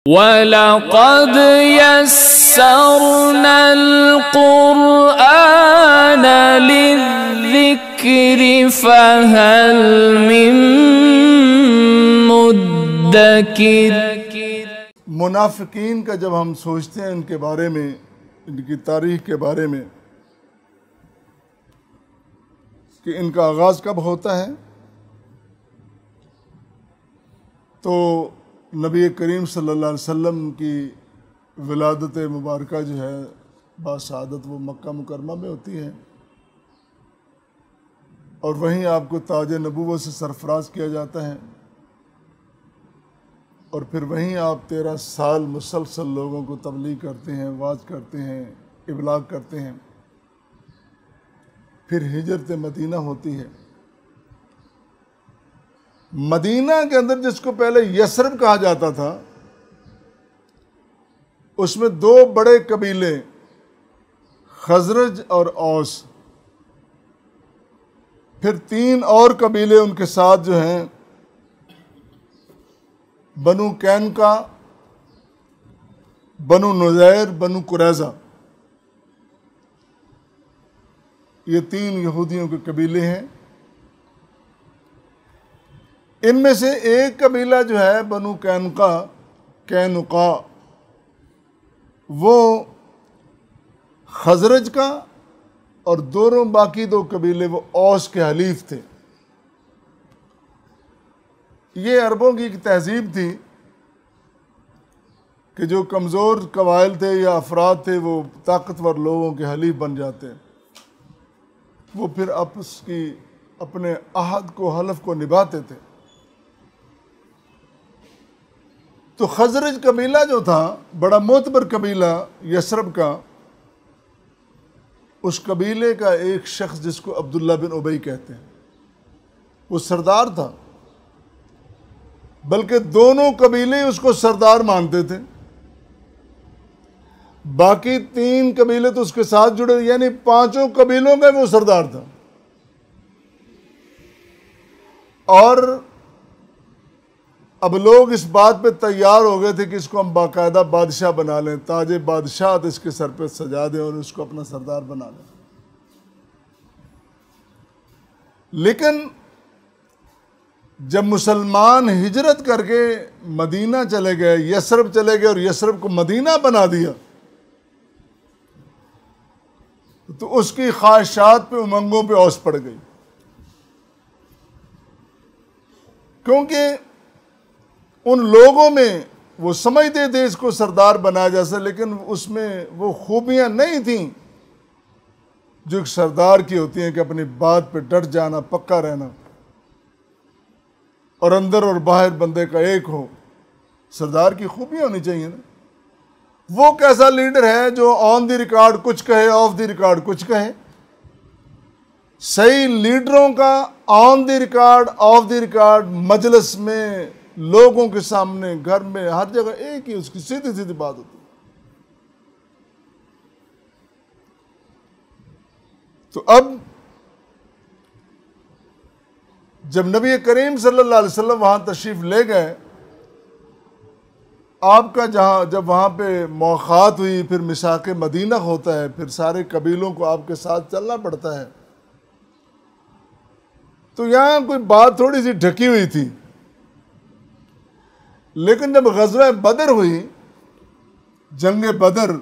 वलक़द यस्सरना अल-क़ुरआन लिज़्ज़िक्रि फ़हल मिन मुद्दकिर। मुनाफिकीन का जब हम सोचते हैं इनके बारे में, इनकी तारीख़ के बारे में कि इनका आगाज़ कब होता है, तो नबी करीम सल्लल्लाहु अलैहि वसल्लम की विलादत मुबारका जो है बाशहादत वो मक्का मुकरमा में होती है और वहीं आपको ताज नबूवत से सरफराज किया जाता है और फिर वहीं आप 13 साल मुसलसल लोगों को तबलीग करते हैं, वाज करते हैं, इबलाग करते हैं। फिर हिजरत मदीना होती है। मदीना के अंदर जिसको पहले यसरब कहा जाता था, उसमें 2 बड़े कबीले खजरज और औस, फिर 3 और कबीले उनके साथ जो हैं बनु कैनका, बनु नुज़ैर, बनु कुरैज़ा। ये 3 यहूदियों के कबीले हैं। इनमें से एक कबीला जो है बनु कैनुका, वो खजरज का, और दोनों बाकी 2 कबीले वो औस के हलीफ थे। ये अरबों की एक तहजीब थी कि जो कमज़ोर कबाइल थे या अफराद थे वो ताकतवर लोगों के हलीफ बन जाते, वो फिर आपस की अपने अहद को, हलफ को निभाते थे। तो खजरज कबीला जो था, बड़ा मोतबर कबीला यसरब का, उस कबीले का एक शख्स जिसको अब्दुल्ला बिन उबई कहते हैं, वो सरदार था, बल्कि दोनों कबीले उसको सरदार मानते थे। बाकी 3 कबीले तो उसके साथ जुड़े, यानी 5 कबीलों का वो सरदार था। और अब लोग इस बात पे तैयार हो गए थे कि इसको हम बाकायदा बादशाह बना लें, ताजे बादशाह इसके सर पे सजा दें और इसको अपना सरदार बना लें। लेकिन जब मुसलमान हिजरत करके मदीना चले गए, यसरब चले गए और यसरब को मदीना बना दिया, तो उसकी ख्वाहिशात पे, उमंगों पे औस पड़ गई। क्योंकि उन लोगों में वो समझते थे इसको सरदार बनाया जा सकता, लेकिन उसमें वो खूबियां नहीं थीं जो एक सरदार की होती हैं कि अपनी बात पे डट जाना, पक्का रहना, और अंदर और बाहर बंदे का एक हो। सरदार की खूबियां होनी चाहिए ना। वो कैसा लीडर है जो ऑन द रिकॉर्ड कुछ कहे, ऑफ द रिकॉर्ड कुछ कहे। सही लीडरों का on the record, off the record, मजलिस में, लोगों के सामने, घर में, हर जगह एक ही उसकी सीधी सीधी बात होती। तो अब जब नबी करीम सल्लल्लाहु अलैहि वसल्लम वहां तशरीफ ले गए, आपका जब वहां पे मुलाकात हुई, फिर मिसाक मदीना होता है, फिर सारे कबीलों को आपके साथ चलना पड़ता है। तो यहां कोई बात थोड़ी सी ढकी हुई थी, लेकिन जब ग़ज़वा बदर हुई, जंग बदर,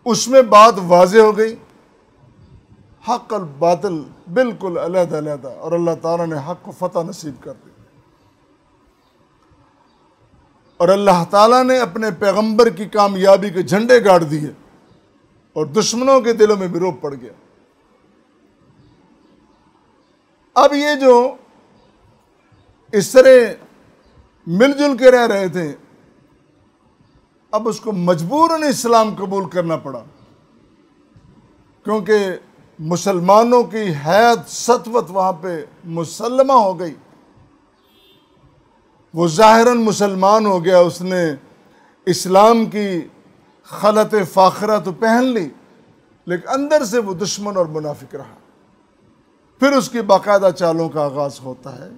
उसमें बात वाज़ेह हो गई। हक़ और बातिल बिल्कुल अलग-अलग, और अल्लाह ताला ने हक़ को फतह नसीब कर दी। और अल्लाह ताला ने अपने पैगंबर की कामयाबी के झंडे गाड़ दिए और दुश्मनों के दिलों में भी रोब पड़ गया। अब ये जो इस तरह मिलजुल के रह रहे थे, अब उसको मजबूरन इस्लाम कबूल करना पड़ा, क्योंकि मुसलमानों की हैत सतवत वहाँ पे मुसल्लमा हो गई। वो ज़ाहिरन मुसलमान हो गया, उसने इस्लाम की खलत फ़ाखरा तो पहन ली, लेकिन अंदर से वो दुश्मन और मुनाफिक रहा। फिर उसकी बाकायदा चालों का आगाज़ होता है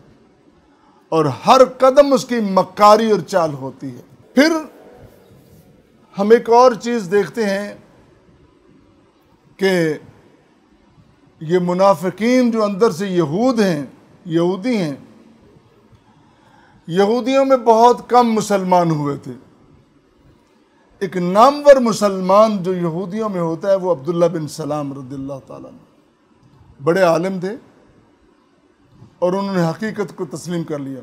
और हर कदम उसकी मक्कारी और चाल होती है। फिर हम एक और चीज़ देखते हैं कि ये मुनाफिकीन जो अंदर से यहूदी हैं, यहूदियों में बहुत कम मुसलमान हुए थे। एक नामवर मुसलमान जो यहूदियों में होता है वो अब्दुल्ला बिन सलाम रदियल्लाहु ताला अन्हु, बड़े आलिम थे और उन्होंने हकीकत को तस्लीम कर लिया।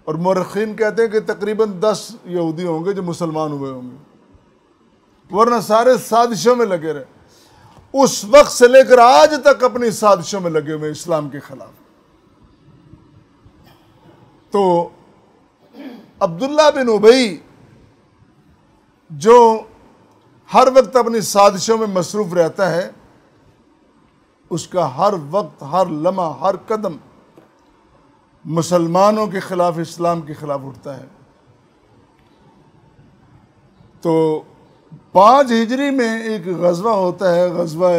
और मुर्रखीन कहते हैं कि तकरीबन 10 यहूदी होंगे जो मुसलमान हुए होंगे, वरना सारे साजिशों में लगे रहे। उस वक्त से लेकर आज तक अपनी साजिशों में लगे हुए इस्लाम के खिलाफ। तो अब्दुल्ला बिन उबई जो हर वक्त अपनी साजिशों में मसरूफ रहता है, उसका हर वक्त, हर लम्हा, हर कदम मुसलमानों के खिलाफ, इस्लाम के खिलाफ उठता है। तो 5 हिजरी में एक गज़वा होता है, गज़वा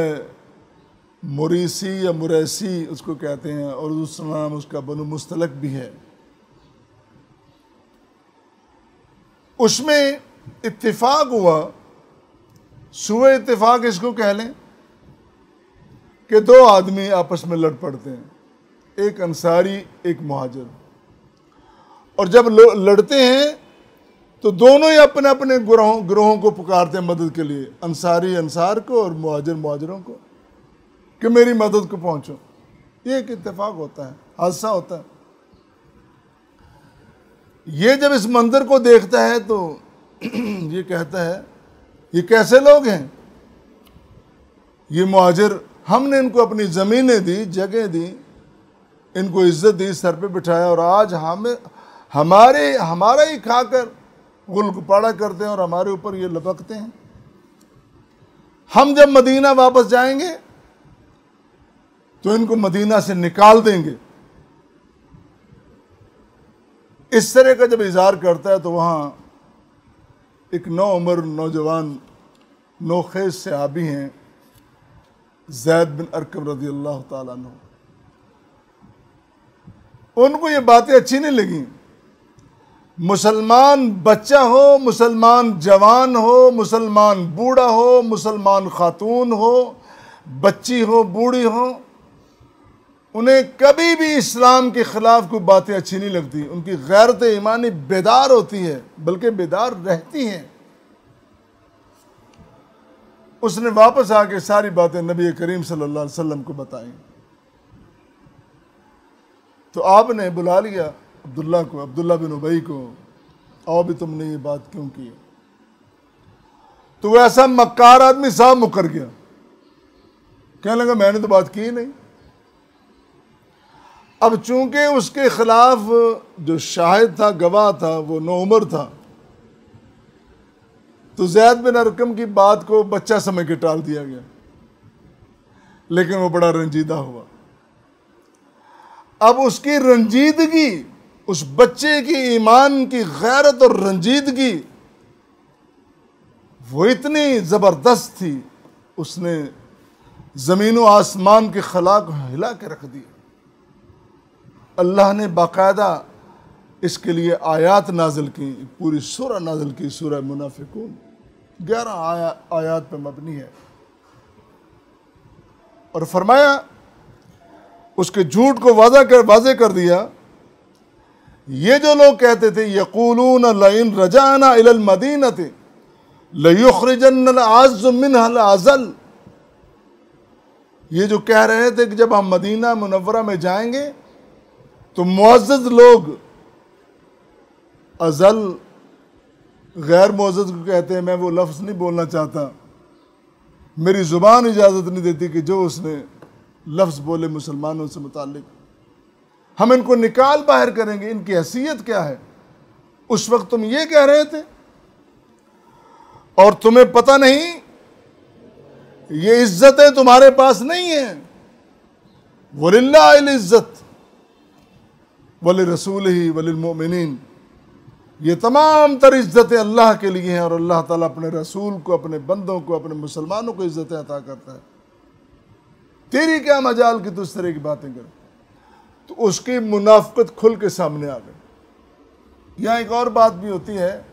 मुरीसी या मुरैसी उसको कहते हैं, और दूसरा नाम उसका बनु मुस्तलक भी है। उसमें इत्तिफाक हुआ, सुए इत्तिफाक इसको कह लें, कि 2 आदमी आपस में लड़ पड़ते हैं, एक अंसारी एक मुहाजिर। और जब लड़ते हैं तो दोनों ही अपने अपने ग्रोहों को पुकारते हैं मदद के लिए, अंसारी अंसार को और मुहाजिर मुहाजिरों को, कि मेरी मदद को पहुंचो। ये एक इत्तेफाक होता है, हादसा होता है। ये जब इस मंदिर को देखता है तो ये कहता है ये कैसे लोग हैं, ये मुहाजिर, हमने इनको अपनी ज़मीनें दी, जगह दी, इनको इज्जत दी, सर पे बिठाया, और आज हमारा ही खाकर गुलगुपाड़ा करते हैं और हमारे ऊपर ये लपकते हैं। हम जब मदीना वापस जाएंगे तो इनको मदीना से निकाल देंगे। इस तरह का जब इज़हार करता है तो वहाँ एक नौउम्र नौजवान नौखेज सहाबी हैं, ज़ैद बिन अरकम रज़ियल्लाहु ताला अन्हु, उनको ये बातें अच्छी नहीं लगी। मुसलमान बच्चा हो, मुसलमान जवान हो, मुसलमान बूढ़ा हो, मुसलमान खातून हो, बच्ची हो, बूढ़ी हो, उन्हें कभी भी इस्लाम के ख़िलाफ़ कोई बातें अच्छी नहीं लगती। उनकी गैरत ईमानी बेदार होती है, बल्कि बेदार रहती हैं। उसने वापस आके सारी बातें नबी करीम सल्लल्लाहु अलैहि वसल्लम को बताई। तो आपने बुला लिया अब्दुल्ला बिन उबई को, आओ भी तुमने ये बात क्यों की? तो वो ऐसा मक्कार आदमी साहब मुकर गया, कहने लगा मैंने तो बात की नहीं। अब चूंकि उसके खिलाफ जो शाहिद था, गवाह था, वो नौउम्र था, तो ज़ैद बिन अरकम की बात को बच्चा समझ के टाल दिया गया, लेकिन वो बड़ा रंजीदा हुआ। अब उसकी रंजीदगी, उस बच्चे की ईमान की गैरत और रंजीदगी वो इतनी ज़बरदस्त थी, उसने ज़मीन व आसमान के खला को हिला के रख दिया। अल्लाह ने बाकायदा इसके लिए आयात नाजिल की, पूरी सूरह नाजिल की, सूरह मुनाफिकून 11 आयात पर मबनी है। और फरमाया, उसके झूठ को वाज़े कर दिया। ये जो लोग कहते थे यक़ूलून लइन रजाना इलल मदीनति लयुख़रिजन्नल आज़्ज़ु मिनहल अज़ल, ये जो कह रहे थे कि जब हम मदीना मुनव्वरा में जाएंगे तो मुअज़्ज़ज़ लोग, अज़ल गैर मुअज़्ज़ज़ को कहते हैं। मैं वो लफ्ज़ नहीं बोलना चाहता, मेरी ज़ुबान इजाज़त नहीं देती कि जो उसने लफ्ज़ बोले मुसलमानों से मुताल्लिक, हम इनको निकाल बाहर करेंगे, इनकी हैसियत क्या है। उस वक्त तुम ये कह रहे थे और तुम्हें पता नहीं, ये इज्जतें तुम्हारे पास नहीं है। वलिल्लाहिल इज्जत वलिरसूलिही वलिलमुमिनीन, ये तमाम तर इज्जतें अल्लाह के लिए हैं और अल्लाह ताला अपने रसूल को, अपने बंदों को, अपने मुसलमानों को इज्जतें अता करता है। तेरी क्या मजाल कि तू इस तरह की बातें कर। तो उसकी मुनाफिकत खुल के सामने आ गई। यहाँ एक और बात भी होती है,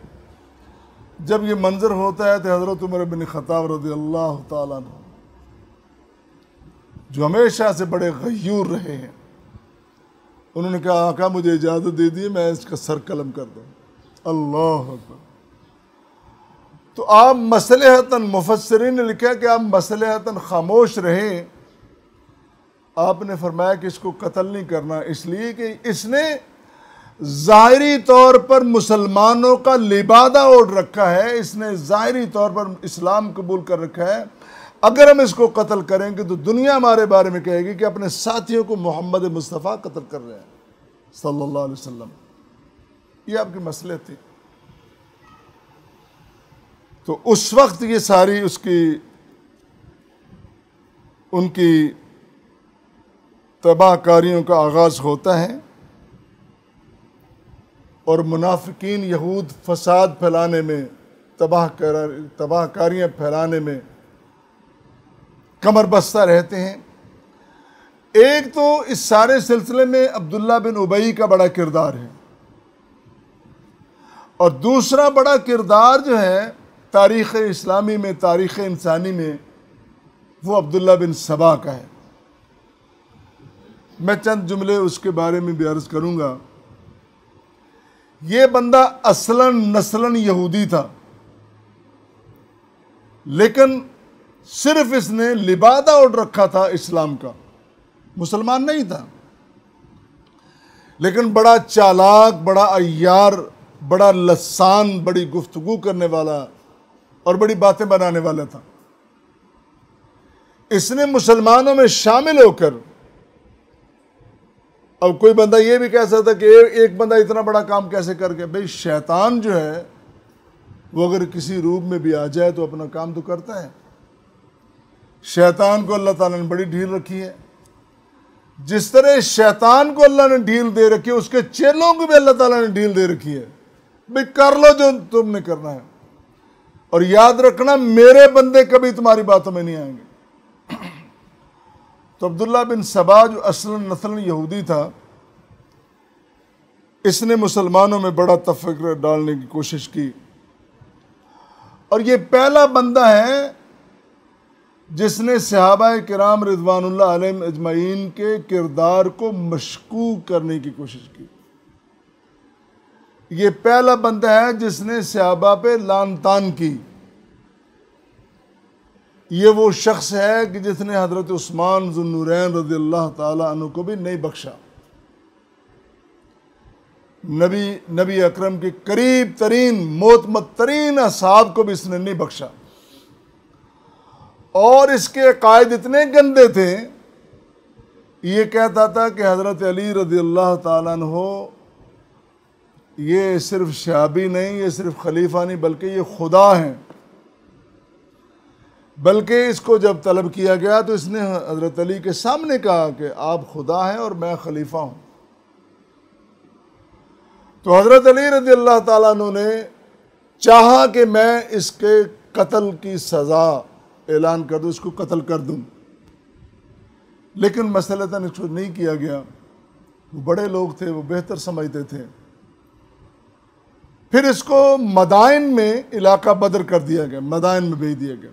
जब ये मंजर होता है तो हज़रत उमर बिन ख़त्ताब रज़ियल्लाहु ताला अन्हु, जो हमेशा से बड़े गयूर रहे हैं, उन्होंने कहा आका मुझे इजाज़त दे दी, मैं इसका सर कलम कर दूँ। अल्लाह अकबर। तो आप मसलहतन, मुफस्सिरीन ने लिखा कि आप मसलहतन खामोश रहे। आपने फरमाया कि इसको कत्ल नहीं करना, इसलिए कि इसने ज़ाहिरी तौर पर मुसलमानों का लिबादा ओढ़ रखा है, इसने ज़ाहिरी तौर पर इस्लाम कबूल कर रखा है। अगर हम इसको कत्ल करेंगे तो दुनिया हमारे बारे में कहेगी कि अपने साथियों को मोहम्मद मुस्तफ़ा कत्ल कर रहे हैं सल्लल्लाहु अलैहि वसल्लम। ये आपकी मसले थी। तो उस वक्त ये सारी उनकी तबाहकारियों का आगाज़ होता है और मुनाफिकीन यहूद फसाद फैलाने में, तबाहकारियाँ फैलाने में कमर बस्ता रहते हैं। एक तो इस सारे सिलसिले में अब्दुल्ला बिन उबई का बड़ा किरदार है, और दूसरा बड़ा किरदार जो है तारीख़ इस्लामी में, तारीख़ इंसानी में, वो अब्दुल्ला बिन सबा का है। मैं चंद जुमले उसके बारे में भी अर्ज़ करूँगा। ये बंदा असलन नस्लन यहूदी था, लेकिन सिर्फ इसने लिबादा ओढ़ रखा था इस्लाम का, मुसलमान नहीं था। लेकिन बड़ा चालाक, बड़ा अय्यार, बड़ा लसान, बड़ी गुफ्तगू करने वाला और बड़ी बातें बनाने वाला था। इसने मुसलमानों में शामिल होकर, अब कोई बंदा ये भी कह सकता कि एक बंदा इतना बड़ा काम कैसे कर गया। भाई शैतान जो है वो अगर किसी रूप में भी आ जाए तो अपना काम तो करता है। शैतान को अल्लाह ताला ने बड़ी ढील रखी है। जिस तरह शैतान को अल्लाह ने ढील दे रखी है, उसके चेलों को भी अल्लाह ताला ने ढील दे रखी है। भाई कर लो जो तुमने करना है, और याद रखना मेरे बंदे कभी तुम्हारी बातों में नहीं आएंगे। तो अब्दुल्ला बिन सबा जो असलन नस्लन यहूदी था, इसने मुसलमानों में बड़ा तफक्र डालने की कोशिश की, और ये पहला बंदा है जिसने सहाबा किराम रिज़वानुल्लाह अलैहिम अजमईन के किरदार को मशकूक करने की कोशिश की। ये पहला बंदा है जिसने सहाबा पे लान तान की। ये वो शख्स है कि जिसने हज़रत उस्मान ज़ुन्नूरैन रज़ियल्लाहु ताला अन्हु को भी नहीं बख्शा। नबी अकरम के करीब तरीन, मोतमद तरीन असहाब को भी इसने नहीं बख्शा। और इसके अकायद इतने गंदे थे, ये कहता था कि हज़रत अली रज़ियल्लाहु ताला अन्हु ये सिर्फ शहाबी नहीं, ये सिर्फ खलीफा नहीं, बल्कि ये खुदा हैं। बल्कि इसको जब तलब किया गया तो इसने हज़रत अली के सामने कहा कि आप खुदा हैं और मैं खलीफा हूँ। तो हज़रत अली रज़ियल्लाहु ताला अन्हु ने चाहा कि मैं इसके कत्ल की सज़ा ऐलान कर दूँ, इसको कत्ल कर दूँ, लेकिन मसलतन इसको नहीं किया गया। वो बड़े लोग थे, वो बेहतर समझते थे। फिर इसको मदाइन में, इलाका बदर कर दिया गया, मदाइन में भेज दिया गया।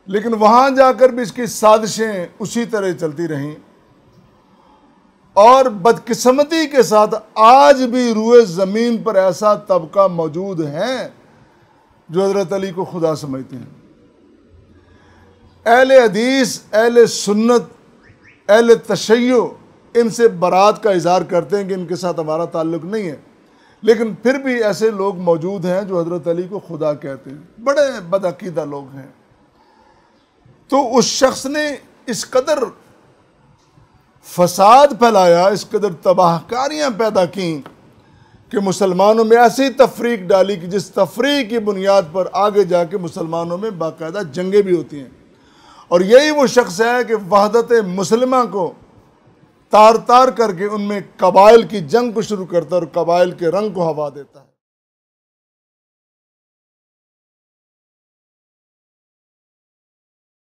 लेकिन वहाँ जाकर भी इसकी साजिशें उसी तरह चलती रहीं, और बदकिस्मती के साथ आज भी रूए ज़मीन पर ऐसा तबका मौजूद है जो हज़रत अली को खुदा समझते हैं। अहले हदीस, अहले सुन्नत, अहले तशय्यो इनसे बरात का इज़हार करते हैं कि इनके साथ हमारा ताल्लुक़ नहीं है, लेकिन फिर भी ऐसे लोग मौजूद हैं जो हज़रत अली को खुदा कहते हैं। बड़े बदअकीदा लोग हैं। तो उस शख्स ने इस कदर फसाद फैलाया, इस कदर तबाहकारियाँ पैदा की कि मुसलमानों में ऐसी तफरीक डाली कि जिस तफरीक की बुनियाद पर आगे जाके मुसलमानों में बाकायदा जंगें भी होती हैं। और यही वो शख्स है कि वहदत मुस्लिमा को तार तार करके उनमें कबाइल की जंग को शुरू करता है और कबाइल के रंग को हवा देता है।